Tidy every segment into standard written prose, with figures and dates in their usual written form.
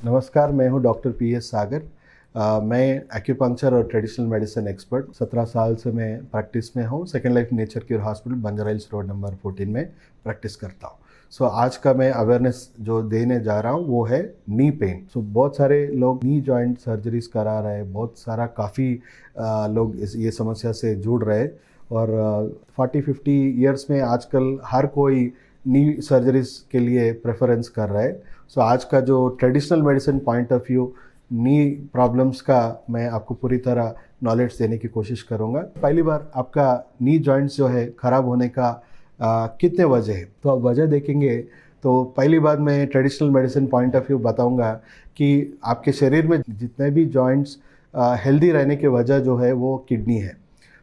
नमस्कार, मैं हूं डॉक्टर पीएस सागर। मैं एक्यूपंक्चर और ट्रेडिशनल मेडिसिन एक्सपर्ट 17 साल से मैं प्रैक्टिस में हूं। Second life nature cure hospital Banjara hills road number 14 में प्रैक्टिस करता हूं। आज का मैं अवेयरनेस जो देने जा रहा हूं वो है नी पेन। बहुत सारे लोग नी जॉइंट सर्जरीज करा रहे हैं, बहुत सारा काफ़ी लोग ये समस्या से जुड़ रहे हैं और 40-50 ईयर्स में आजकल हर कोई नी सर्जरीज के लिए प्रेफरेंस कर रहा है। आज का जो traditional medicine point of view knee problems का मैं आपको पूरी तरह नॉलेज देने की कोशिश करूंगा। पहली बार आपका नी जॉइंट्स जो है ख़राब होने का कितने वजह है, तो आप वजह देखेंगे तो पहली बात मैं traditional medicine point of view बताऊंगा कि आपके शरीर में जितने भी जॉइंट्स हेल्दी रहने की वजह जो है वो किडनी है।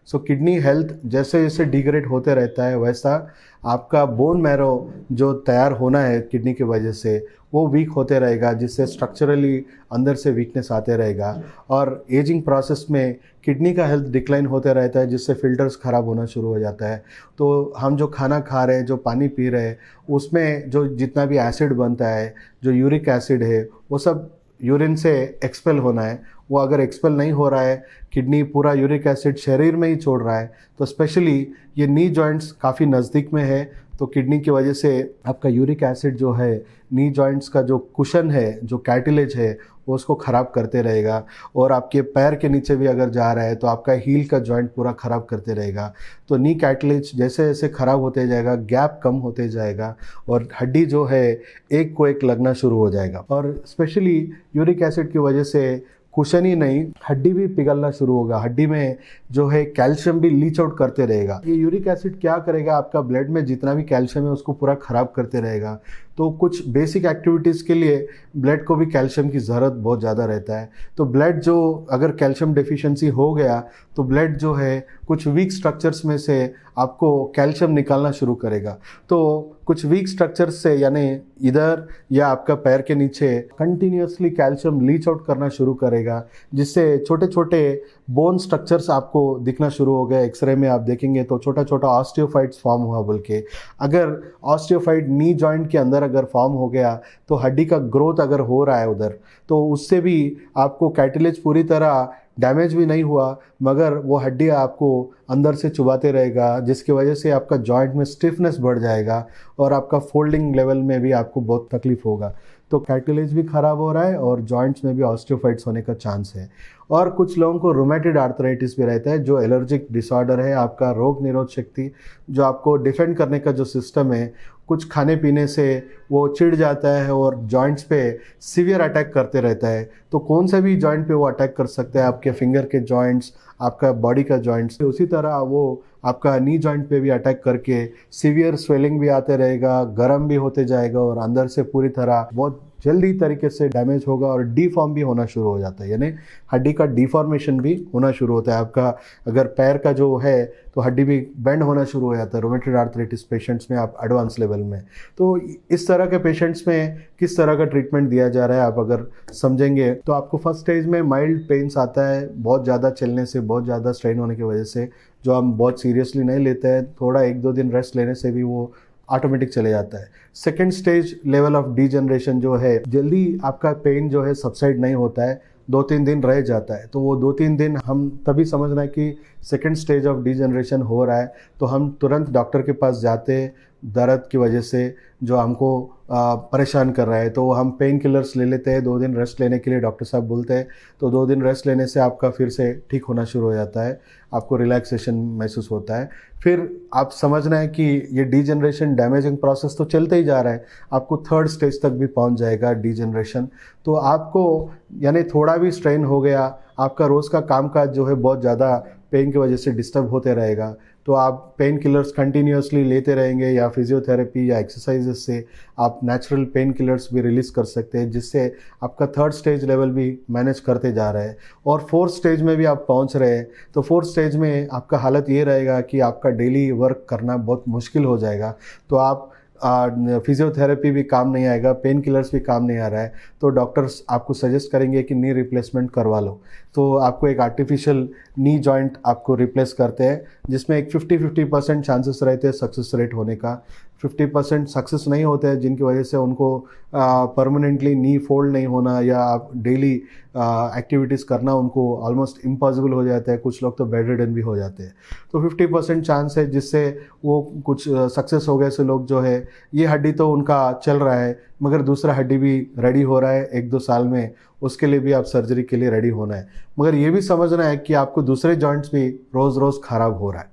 किडनी हेल्थ जैसे जैसे डिग्रेड होते रहता है वैसा आपका बोन मैरो जो तैयार होना है किडनी की वजह से वो वीक होते रहेगा, जिससे स्ट्रक्चरली अंदर से वीकनेस आते रहेगा। और एजिंग प्रोसेस में किडनी का हेल्थ डिक्लाइन होते रहता है, जिससे फिल्टर्स ख़राब होना शुरू हो जाता है। तो हम जो खाना खा रहे हैं, जो पानी पी रहे हैं, उसमें जो जितना भी एसिड बनता है, जो यूरिक एसिड है, वो सब यूरिन से एक्सपेल होना है। वो अगर एक्सपेल नहीं हो रहा है, किडनी पूरा यूरिक एसिड शरीर में ही छोड़ रहा है, तो स्पेशली ये नी जॉइंट्स काफ़ी नज़दीक में है, तो किडनी की वजह से आपका यूरिक एसिड जो है नी जॉइंट्स का जो कुशन है, जो कैटिलेज है, वो उसको ख़राब करते रहेगा। और आपके पैर के नीचे भी अगर जा रहा है तो आपका हील का जॉइंट पूरा ख़राब करते रहेगा। तो नी कैटिलेज जैसे जैसे ख़राब होते जाएगा, गैप कम होते जाएगा और हड्डी जो है एक को एक लगना शुरू हो जाएगा। और स्पेशली यूरिक एसिड की वजह से कुशन ही नहीं, हड्डी भी पिघलना शुरू होगा। हड्डी में जो है कैल्शियम भी लीच आउट करते रहेगा। ये यूरिक एसिड क्या करेगा, आपका ब्लड में जितना भी कैल्शियम है उसको पूरा ख़राब करते रहेगा। तो कुछ बेसिक एक्टिविटीज़ के लिए ब्लड को भी कैल्शियम की ज़रूरत बहुत ज़्यादा रहता है। तो ब्लड जो अगर कैल्शियम डेफिशिएंसी हो गया तो ब्लड जो है कुछ वीक स्ट्रक्चर्स में से आपको कैल्शियम निकालना शुरू करेगा। तो कुछ वीक स्ट्रक्चर्स से यानी इधर या आपका पैर के नीचे कंटिन्यूसली कैल्शियम लीच आउट करना शुरू करेगा, जिससे छोटे छोटे बोन स्ट्रक्चर्स आपको दिखना शुरू हो गए। एक्सरे में आप देखेंगे तो छोटा छोटा ऑस्टियोफाइट्स फॉर्म हुआ बोल के। अगर ऑस्टियोफाइट नी जॉइंट के अंदर अगर फॉर्म हो गया तो हड्डी का ग्रोथ अगर हो रहा है उधर, तो उससे भी आपको कैटिलेज पूरी तरह डैमेज भी नहीं हुआ, मगर वो हड्डी आपको अंदर से चुभाते रहेगा, जिसकी वजह से आपका जॉइंट में स्टिफनेस बढ़ जाएगा और आपका फोल्डिंग लेवल में भी आपको बहुत तकलीफ होगा। तो कैटिलेज भी ख़राब हो रहा है और जॉइंट्स में भी ऑस्टियोफाइट्स होने का चांस है। और कुछ लोगों को रूमेटॉइड आर्थराइटिस भी रहता है, जो एलर्जिक डिसऑर्डर है। आपका रोग निरोध शक्ति जो आपको डिफेंड करने का जो सिस्टम है, कुछ खाने पीने से वो चिढ़ जाता है और जॉइंट्स पे सीवियर अटैक करते रहता है। तो कौन सा भी जॉइंट पे वो अटैक कर सकता है, आपके फिंगर के जॉइंट्स, आपका बॉडी का जॉइंट्स। उसी तरह वो आपका नी जॉइंट पे भी अटैक करके सीवियर स्वेलिंग भी आते रहेगा, गर्म भी होते जाएगा और अंदर से पूरी तरह बहुत जल्दी तरीके से डैमेज होगा और डीफॉर्म भी होना शुरू हो जाता है, यानी हड्डी का डिफॉर्मेशन भी होना शुरू होता है। आपका अगर पैर का जो है तो हड्डी भी बेंड होना शुरू हो जाता है रूमेटॉइड आर्थराइटिस पेशेंट्स में, आप एडवांस लेवल में। तो इस तरह के पेशेंट्स में किस तरह का ट्रीटमेंट दिया जा रहा है आप अगर समझेंगे तो आपको फर्स्ट स्टेज में माइल्ड पेन्स आता है, बहुत ज़्यादा चलने से, बहुत ज़्यादा स्ट्रेन होने की वजह से, जो हम बहुत सीरियसली नहीं लेते हैं। थोड़ा 1-2 दिन रेस्ट लेने से भी वो ऑटोमेटिक चले जाता है। Second stage level of degeneration जो है, जल्दी आपका पेन जो है सबसाइड नहीं होता है, 2-3 दिन रह जाता है। तो वो 2-3 दिन हम तभी समझना है कि सेकेंड स्टेज ऑफ डीजनरेशन हो रहा है, तो हम तुरंत डॉक्टर के पास जाते हैं। दर्द की वजह से जो हमको परेशान कर रहा है तो हम पेन किलर्स ले लेते हैं, 2 दिन रेस्ट लेने के लिए डॉक्टर साहब बोलते हैं। तो 2 दिन रेस्ट लेने से आपका फिर से ठीक होना शुरू हो जाता है, आपको रिलैक्सेशन महसूस होता है। फिर आप समझना है कि ये डीजनरेशन डैमेजिंग प्रोसेस तो चलते ही जा रहा है, आपको थर्ड स्टेज तक भी पहुंच जाएगा डीजनरेशन। तो आपको यानी थोड़ा भी स्ट्रेन हो गया, आपका रोज़ का कामकाज जो है बहुत ज़्यादा पेन की वजह से डिस्टर्ब होते रहेगा, तो आप पेन किलर्स कंटिन्यूसली लेते रहेंगे या फिजियोथेरेपी या एक्सरसाइजेस से आप नेचुरल पेन किलर्स भी रिलीज़ कर सकते हैं, जिससे आपका थर्ड स्टेज लेवल भी मैनेज करते जा रहे हैं। और फोर्थ स्टेज में भी आप पहुंच रहे हैं, तो फोर्थ स्टेज में आपका हालत ये रहेगा कि आपका डेली वर्क करना बहुत मुश्किल हो जाएगा। तो आप फिजियोथेरेपी भी काम नहीं आएगा, पेन किलर्स भी काम नहीं आ रहा है, तो डॉक्टर्स आपको सजेस्ट करेंगे कि नी रिप्लेसमेंट करवा लो। तो आपको एक आर्टिफिशियल नी जॉइंट आपको रिप्लेस करते हैं, जिसमें एक 50-50% चांसेस रहते हैं सक्सेस रेट होने का। 50% सक्सेस नहीं होते हैं, जिनकी वजह से उनको परमानेंटली नी फोल्ड नहीं होना या आप डेली एक्टिविटीज़ करना उनको ऑलमोस्ट इम्पॉसिबल हो जाता है। कुछ लोग तो बेड रिडन भी हो जाते हैं। तो 50% चांस है जिससे वो कुछ सक्सेस हो गए से लोग जो है, ये हड्डी तो उनका चल रहा है मगर दूसरा हड्डी भी रेडी हो रहा है 1-2 साल में, उसके लिए भी आप सर्जरी के लिए रेडी होना है। मगर ये भी समझना है कि आपको दूसरे जॉइंट्स भी रोज़ रोज़ ख़राब हो रहा है।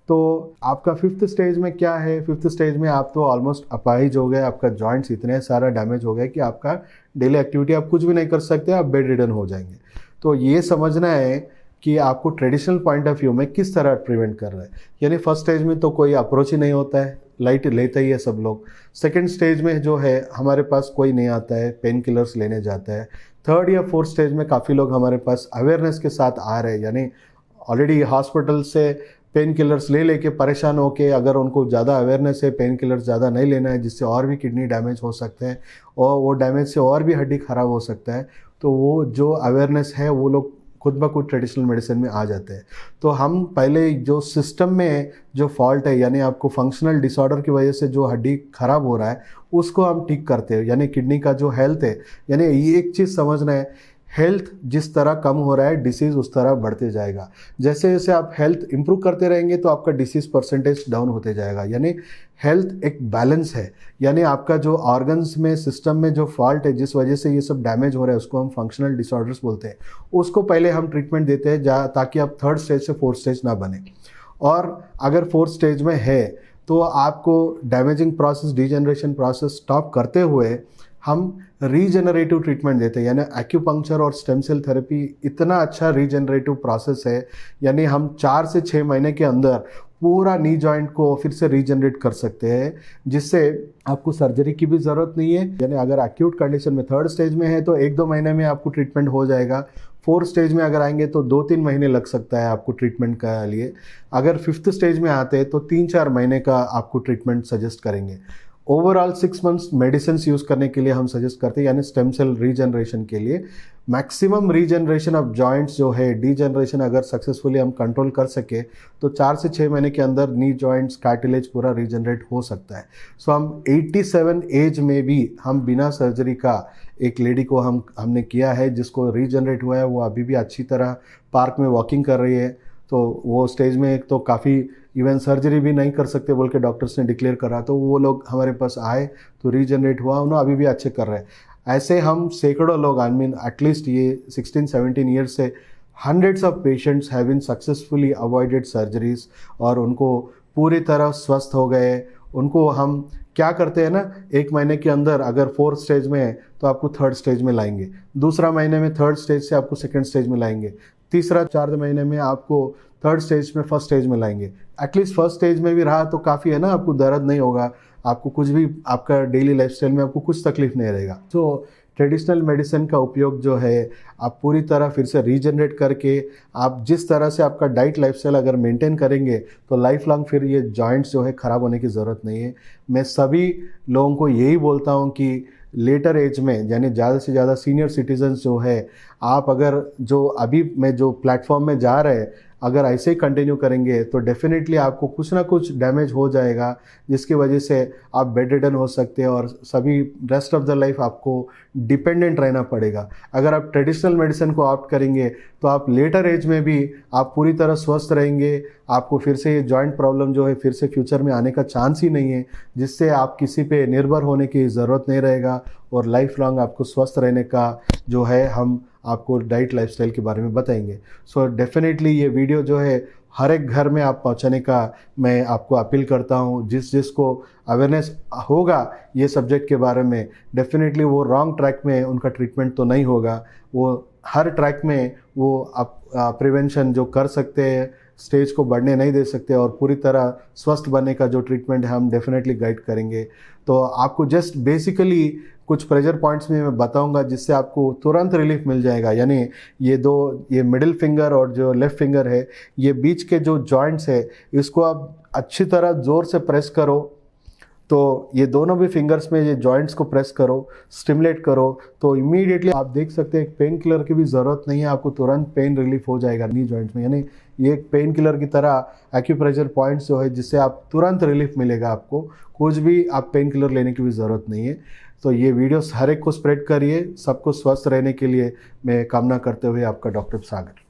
तो आपका 5th स्टेज में क्या है, 5th स्टेज में आप तो ऑलमोस्ट अपाहिज हो गए, आपका जॉइंट्स इतने सारा डैमेज हो गए कि आपका डेली एक्टिविटी आप कुछ भी नहीं कर सकते, आप बेड रिडन हो जाएंगे। तो ये समझना है कि आपको ट्रेडिशनल पॉइंट ऑफ व्यू में किस तरह प्रिवेंट कर रहा है। यानी फर्स्ट स्टेज में तो कोई अप्रोच ही नहीं होता है, लाइट लेते ही है सब लोग। सेकेंड स्टेज में जो है हमारे पास कोई नहीं आता है, पेन किलर्स लेने जाता है। थर्ड या फोर्थ स्टेज में काफ़ी लोग हमारे पास अवेयरनेस के साथ आ रहे हैं, यानी ऑलरेडी हॉस्पिटल से पेन किलर्स ले लेके परेशान होके, अगर उनको ज़्यादा अवेयरनेस है, पेन किलर्स ज़्यादा नहीं लेना है जिससे और भी किडनी डैमेज हो सकते हैं और वो डैमेज से और भी हड्डी ख़राब हो सकता है, तो वो जो अवेयरनेस है वो लोग खुद ब खुद ट्रेडिशनल मेडिसिन में आ जाते हैं। तो हम पहले जो सिस्टम में जो फॉल्ट है, यानी आपको फंक्शनल डिसऑर्डर की वजह से जो हड्डी ख़राब हो रहा है उसको हम ठीक करते हैं, यानी किडनी का जो हेल्थ है। यानी ये एक चीज़ समझना है, हेल्थ जिस तरह कम हो रहा है डिसीज़ उस तरह बढ़ते जाएगा। जैसे जैसे आप हेल्थ इंप्रूव करते रहेंगे तो आपका डिसीज़ परसेंटेज डाउन होते जाएगा। यानी हेल्थ एक बैलेंस है, यानी आपका जो ऑर्गन्स में सिस्टम में जो फॉल्ट है जिस वजह से ये सब डैमेज हो रहा है उसको हम फंक्शनल डिसऑर्डर्स बोलते हैं। उसको पहले हम ट्रीटमेंट देते हैं ताकि आप 3rd स्टेज से 4th स्टेज ना बने। और अगर 4th स्टेज में है तो आपको damaging process, degeneration process stop करते हुए हम रीजेनरेटिव ट्रीटमेंट देते हैं। यानी एक्यूपंक्चर और स्टेम सेल थेरेपी इतना अच्छा रीजेनरेटिव प्रोसेस है, यानी हम 4 से 6 महीने के अंदर पूरा नी जॉइंट को फिर से रीजनरेट कर सकते हैं, जिससे आपको सर्जरी की भी ज़रूरत नहीं है। यानी अगर एक्यूट कंडीशन में 3rd स्टेज में है तो 1-2 महीने में आपको ट्रीटमेंट हो जाएगा। 4th स्टेज में अगर आएंगे तो 2-3 महीने लग सकता है आपको ट्रीटमेंट के लिए। अगर 5th स्टेज में आते हैं तो 3-4 महीने का आपको ट्रीटमेंट सजेस्ट करेंगे। ओवरऑल 6 मंथ्स मेडिसिन यूज़ करने के लिए हम सजेस्ट करते हैं, यानी स्टेम सेल रीजनरेशन के लिए। मैक्सिमम रीजनरेशन ऑफ जॉइंट्स जो है, डीजनरेशन अगर सक्सेसफुली हम कंट्रोल कर सके तो 4 से 6 महीने के अंदर नी जॉइंट्स कार्टिलेज पूरा रीजनरेट हो सकता है। सो हम 87 एज में भी हम बिना सर्जरी का एक लेडी को हमने किया है जिसको रीजनरेट हुआ है, वो अभी भी अच्छी तरह पार्क में वॉकिंग कर रही है। तो वो स्टेज में एक तो काफ़ी इवन सर्जरी भी नहीं कर सकते बोल के डॉक्टर्स ने डिक्लेयर करा, तो वो लोग हमारे पास आए तो रीजनरेट हुआ, उन्होंने अभी भी अच्छे कर रहे हैं। ऐसे हम सैकड़ों लोग, आई मीन एटलीस्ट ये 16-17 ईयर्स से hundreds of patients have been successfully avoided surgeries और उनको पूरी तरह स्वस्थ हो गए। उनको हम क्या करते हैं ना, 1 महीने के अंदर अगर 4th स्टेज में है तो आपको 3rd स्टेज में लाएंगे, दूसरा महीने में 3rd स्टेज से आपको 2nd स्टेज में लाएंगे, तीसरा 4 महीने में आपको 3rd स्टेज में 1st स्टेज में लाएंगे। एटलीस्ट 1st स्टेज में भी रहा तो काफ़ी है ना, आपको दर्द नहीं होगा, आपको कुछ भी, आपका डेली लाइफस्टाइल में आपको कुछ तकलीफ नहीं रहेगा। तो ट्रेडिशनल मेडिसिन का उपयोग जो है आप पूरी तरह फिर से रीजनरेट करके, आप जिस तरह से आपका डाइट लाइफस्टाइल अगर मेंटेन करेंगे तो लाइफ लॉन्ग फिर ये जॉइंट्स जो है ख़राब होने की ज़रूरत नहीं है। मैं सभी लोगों को यही बोलता हूँ कि लेटर एज में, यानी ज़्यादा से ज़्यादा सीनियर सिटीजन्स जो है, आप अगर जो अभी मैं जो प्लेटफॉर्म में जा रहे हैं अगर ऐसे ही कंटिन्यू करेंगे तो डेफिनेटली आपको कुछ ना कुछ डैमेज हो जाएगा जिसकी वजह से आप बेड रिडन हो सकते हैं और सभी रेस्ट ऑफ द लाइफ आपको डिपेंडेंट रहना पड़ेगा। अगर आप ट्रेडिशनल मेडिसिन को ऑप्ट करेंगे तो आप लेटर एज में भी आप पूरी तरह स्वस्थ रहेंगे, आपको फिर से ये जॉइंट प्रॉब्लम जो है फिर से फ्यूचर में आने का चांस ही नहीं है, जिससे आप किसी पे निर्भर होने की ज़रूरत नहीं रहेगा और लाइफ लॉन्ग आपको स्वस्थ रहने का जो है हम आपको डाइट लाइफस्टाइल के बारे में बताएंगे। सो डेफिनेटली ये वीडियो जो है हर एक घर में आप पहुंचाने का मैं आपको अपील करता हूं। जिसको अवेयरनेस होगा ये सब्जेक्ट के बारे में, डेफिनेटली वो रॉन्ग ट्रैक में उनका ट्रीटमेंट तो नहीं होगा, वो हर ट्रैक में वो आप प्रिवेंशन जो कर सकते हैं, स्टेज को बढ़ने नहीं दे सकते और पूरी तरह स्वस्थ बनने का जो ट्रीटमेंट है हम डेफिनेटली गाइड करेंगे। तो आपको जस्ट बेसिकली कुछ प्रेशर पॉइंट्स में मैं बताऊंगा जिससे आपको तुरंत रिलीफ मिल जाएगा। यानी ये मिडिल फिंगर और जो लेफ्ट फिंगर है, ये बीच के जो जॉइंट्स है, इसको आप अच्छी तरह ज़ोर से प्रेस करो तो ये दोनों भी फिंगर्स में ये जॉइंट्स को प्रेस करो, स्टिमुलेट करो, तो इमीडिएटली आप देख सकते हैं पेन किलर की भी ज़रूरत नहीं है, आपको तुरंत पेन रिलीफ हो जाएगा नी जॉइंट्स में। यानी ये एक पेन किलर की तरह एक्यूप्रेशर पॉइंट्स जो है जिससे आप तुरंत रिलीफ मिलेगा आपको, कुछ भी आप पेन किलर लेने की भी ज़रूरत नहीं है। तो ये वीडियोस हर एक को स्प्रेड करिए, सबको स्वस्थ रहने के लिए मैं कामना करते हुए आपका डॉक्टर सागर।